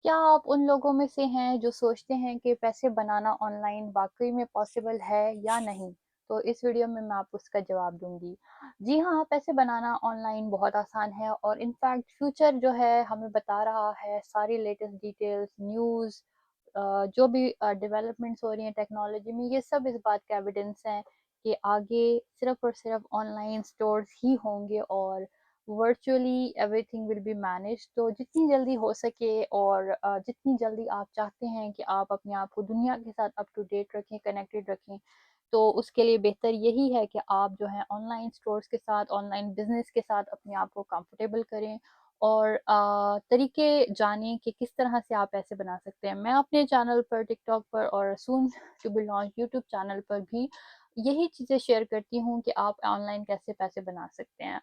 क्या आप उन लोगों में से हैं जो सोचते हैं कि पैसे बनाना ऑनलाइन वाक़ई में पॉसिबल है या नहीं? तो इस वीडियो में मैं आपको उसका जवाब दूँगी। जी हाँ, पैसे बनाना ऑनलाइन बहुत आसान है और इनफैक्ट फ्यूचर जो है हमें बता रहा है सारी लेटेस्ट डिटेल्स, न्यूज़ जो भी डेवलपमेंट्स हो रही हैं टेक्नोलॉजी में, ये सब इस बात का एविडेंस हैं कि आगे सिर्फ़ और सिर्फ़ ऑनलाइन स्टोर्स ही होंगे और virtually everything will be manage. तो जितनी जल्दी हो सके और जितनी जल्दी आप चाहते हैं कि आप अपने आप को दुनिया के साथ अप टू डेट रखें, कनेक्टेड रखें, तो उसके लिए बेहतर यही है कि आप जो है ऑनलाइन स्टोर्स के साथ, ऑनलाइन बिजनेस के साथ अपने आप को कंफर्टेबल करें और तरीके जानें कि किस तरह से आप पैसे बना सकते हैं। मैं अपने चैनल पर, टिकटॉक पर और soon to be launch YouTube channel पर भी यही चीज़ें शेयर करती हूँ कि आप ऑनलाइन कैसे पैसे बना सकते हैं।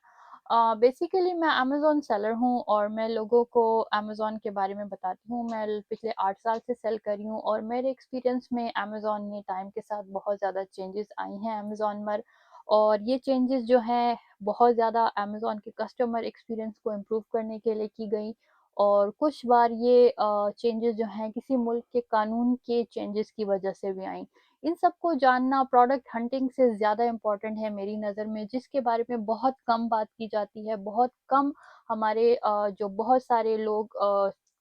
बेसिकली मैं अमेज़न सेलर हूँ और मैं लोगों को अमेज़न के बारे में बताती हूँ। मैं पिछले 8 साल से सेल कर रही हूँ और मेरे एक्सपीरियंस में अमेज़न ने टाइम के साथ बहुत ज़्यादा चेंजेस आई हैं अमेज़न पर, और ये चेंजेस जो हैं बहुत ज़्यादा अमेज़न के कस्टमर एक्सपीरियंस को इम्प्रूव करने के लिए की गई। और कुछ बार ये चेंजेस जो हैं किसी मुल्क के कानून के चेंजेस की वजह से भी आई। इन सबको जानना प्रोडक्ट हंटिंग से ज़्यादा इम्पोर्टेंट है मेरी नज़र में, जिसके बारे में बहुत कम बात की जाती है। बहुत कम हमारे जो बहुत सारे लोग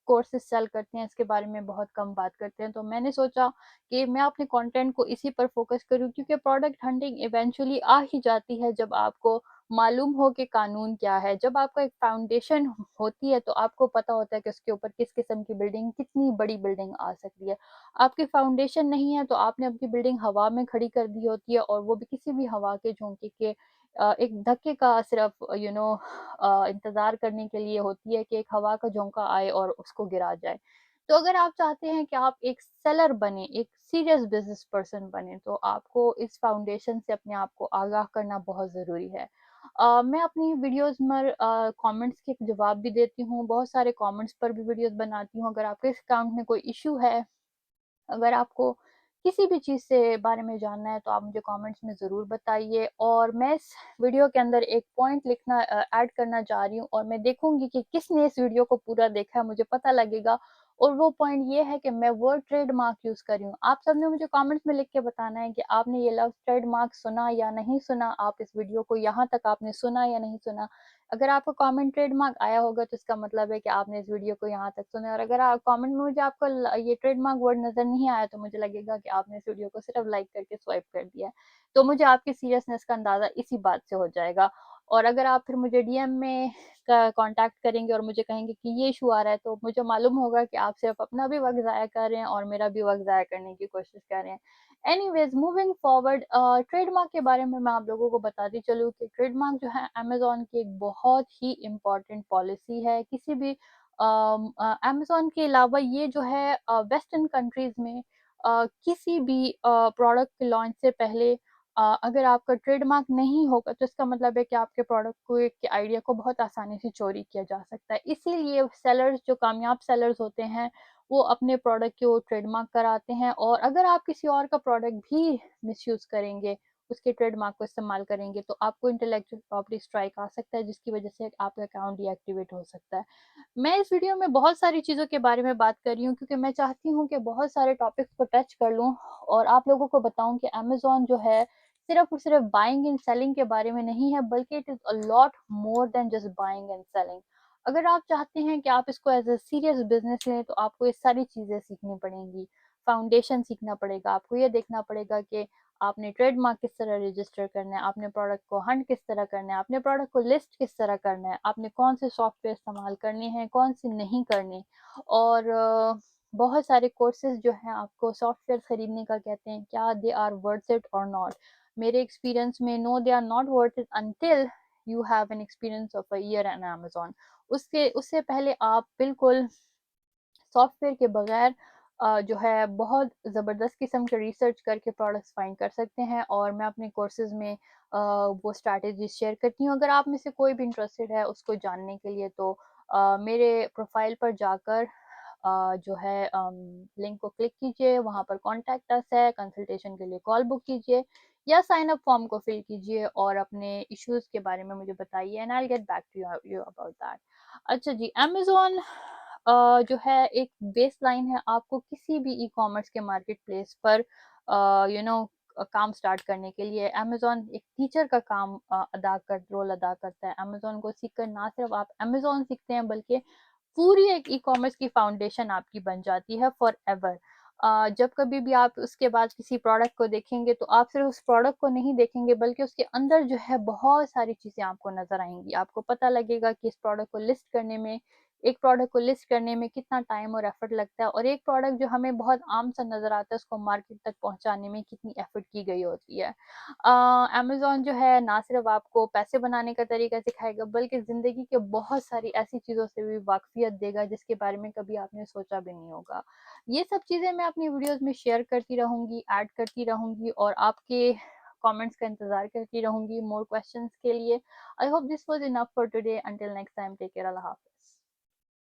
कोर्सेज़ सेल करते हैं, इसके बारे में बहुत कम बात करते हैं। तो मैंने सोचा कि मैं अपने कंटेंट को इसी पर फ़ोकस करूँ, क्योंकि प्रोडक्ट हंटिंग इवेंचुअली आ ही जाती है जब आपको मालूम हो कि कानून क्या है। जब आपका एक फाउंडेशन होती है तो आपको पता होता है कि उसके ऊपर किस किस्म की बिल्डिंग, कितनी बड़ी बिल्डिंग आ सकती है। आपकी फाउंडेशन नहीं है तो आपने अपनी बिल्डिंग हवा में खड़ी कर दी होती है, और वो भी किसी भी हवा के झोंके के एक धक्के का सिर्फ इंतज़ार करने के लिए होती है कि एक हवा का झोंका आए और उसको गिरा जाए। तो अगर आप चाहते हैं कि आप एक सेलर बने, एक सीरियस बिज़नेस पर्सन बने, तो आपको इस फाउंडेशन से अपने आप को आगाह करना बहुत ज़रूरी है। मैं अपनी वीडियोज़ में कमेंट्स के जवाब भी देती हूँ, बहुत सारे कमेंट्स पर भी वीडियोज़ बनाती हूँ। अगर आपके इस अकाउंट में कोई इश्यू है, अगर आपको किसी भी चीज़ से बारे में जानना है, तो आप मुझे कमेंट्स में ज़रूर बताइए, और मैं इस वीडियो के अंदर एक पॉइंट लिखना ऐड करना चाह रही हूँ, और मैं देखूँगी कि किसने इस वीडियो को पूरा देखा है, मुझे पता लगेगा। और वो पॉइंट ये है कि मैं वर्ड ट्रेडमार्क यूज़ कर रही हूँ। आप सबने मुझे कमेंट्स में लिख के बताना है कि आपने ये लफ्ज़ ट्रेडमार्क सुना या नहीं सुना, आप इस वीडियो को यहाँ तक आपने सुना या नहीं सुना। अगर आपका कमेंट ट्रेडमार्क आया होगा तो इसका मतलब है कि आपने इस वीडियो को यहाँ तक सुना है, और अगर आप कमेंट में मुझे आपका ये ट्रेडमार्क वर्ड नज़र नहीं आया तो मुझे लगेगा कि आपने इस वीडियो को सिर्फ लाइक करके स्वाइप कर दिया है। तो मुझे आपकी सीरियसनेस का अंदाज़ा इसी बात से हो जाएगा। और अगर आप फिर मुझे डीएम में कांटेक्ट करेंगे और मुझे कहेंगे कि ये इशू आ रहा है, तो मुझे मालूम होगा कि आप सिर्फ अपना भी वक्त ज़ाया कर रहे हैं और मेरा भी वक्त ज़ाया करने की कोशिश कर रहे हैं। एनीवेज़, मूविंग फॉरवर्ड, ट्रेडमार्क के बारे में मैं आप लोगों को बताती चलूँ कि ट्रेडमार्क जो है अमेज़न की एक बहुत ही इम्पोर्टेंट पॉलिसी है। किसी भी अमेज़न के अलावा ये जो है वेस्टर्न कंट्रीज़ में किसी भी प्रोडक्ट के लॉन्च से पहले अगर आपका ट्रेडमार्क नहीं होगा तो इसका मतलब है कि आपके प्रोडक्ट को, एक आइडिया को बहुत आसानी से चोरी किया जा सकता है। इसीलिए सेलर्स, जो कामयाब सेलर्स होते हैं, वो अपने प्रोडक्ट को ट्रेडमार्क कराते हैं, और अगर आप किसी और का प्रोडक्ट भी मिसयूज़ करेंगे, उसके ट्रेडमार्क को इस्तेमाल करेंगे, तो आपको इंटेलेक्चुअल प्रॉपर्टी स्ट्राइक आ सकता है, जिसकी वजह से आपका अकाउंट डीएक्टिवेट हो सकता है। मैं इस वीडियो में बहुत सारी चीज़ों के बारे में बात कर रही हूँ, क्योंकि मैं चाहती हूँ कि बहुत सारे टॉपिक्स को टच कर लूँ और आप लोगों को बताऊँ कि अमेज़न जो है सिर्फ़ और सिर्फ़ बाइंग एंड सेलिंग के बारे में नहीं है, बल्कि it is a lot more than just buying and selling. अगर आप चाहते हैं कि आप इसको एज़ अ सीरियस बिज़नेस लें, तो आपको ये सारी चीज़ें सीखनी पड़ेंगी। फाउंडेशन सीखना पड़ेगा, आपको ये देखना पड़ेगा कि आपने ट्रेडमार्क किस तरह रजिस्टर करना है, आपने प्रोडक्ट को हंट किस तरह करना है, आपने प्रोडक्ट को लिस्ट किस तरह करना है, आपने कौन से सॉफ्टवेयर इस्तेमाल करने हैं, कौन से नहीं करने। और बहुत सारे कोर्सेज़ जो हैं आपको सॉफ्टवेयर खरीदने का कहते हैं, क्या दे आर वर्थ इट और नॉट? मेरे एक्सपीरियंस में no, they are not worth it until you have an experience of a year in Amazon. उसके उससे पहले आप बिल्कुल सॉफ्टवेयर के बगैर जो है बहुत ज़बरदस्त किस्म के रिसर्च करके प्रोडक्ट्स फाइंड कर सकते हैं, और मैं अपने कोर्सेज़ में वो स्ट्रैटेजीज़ शेयर करती हूँ। अगर आप में से कोई भी इंटरेस्टेड है उसको जानने के लिए, तो मेरे प्रोफ़ाइल पर जाकर जो है लिंक को क्लिक कीजिए, वहाँ पर कॉन्टैक्ट अस है, कंसल्टेशन के लिए कॉल बुक कीजिए, या साइन अप फॉर्म को फिल कीजिए और अपने इश्यूज़ के बारे में मुझे बताइए, and I will get back to you about that. अच्छा जी, अमेज़न जो है एक बेस लाइन है आपको किसी भी ई कॉमर्स के मार्केट प्लेस पर काम स्टार्ट करने के लिए। अमेज़न एक टीचर का काम रोल अदा करता है। अमेज़न को सीख कर ना सिर्फ आप अमेज़न सीखते हैं, बल्कि पूरी एक ई कॉमर्स की फाउंडेशन आपकी बन जाती है फॉर एवर। जब कभी भी आप उसके बाद किसी प्रोडक्ट को देखेंगे, तो आप सिर्फ उस प्रोडक्ट को नहीं देखेंगे, बल्कि उसके अंदर जो है बहुत सारी चीज़ें आपको नज़र आएँगी। आपको पता लगेगा कि इस प्रोडक्ट को लिस्ट करने में, एक प्रोडक्ट को लिस्ट करने में कितना टाइम और एफर्ट लगता है, और एक प्रोडक्ट जो हमें बहुत आम सा नज़र आता है, उसको मार्केट तक पहुँचाने में कितनी एफर्ट की गई होती है। अमेज़न जो है ना सिर्फ आपको पैसे बनाने का तरीका सिखाएगा, बल्कि ज़िंदगी के बहुत सारी ऐसी चीज़ों से भी वाक़फ़ियत देगा जिसके बारे में कभी आपने सोचा भी नहीं होगा। ये सब चीज़ें मैं अपनी वीडियोज़ में शेयर करती रहूँगी, ऐड करती रहूँगी, और आपके कमेंट्स का इंतज़ार करती रहूँगी मोर क्वेश्चंस के लिए। I hope this was enough for today. Until next time, take care, अल्लाह हाफ़िज़।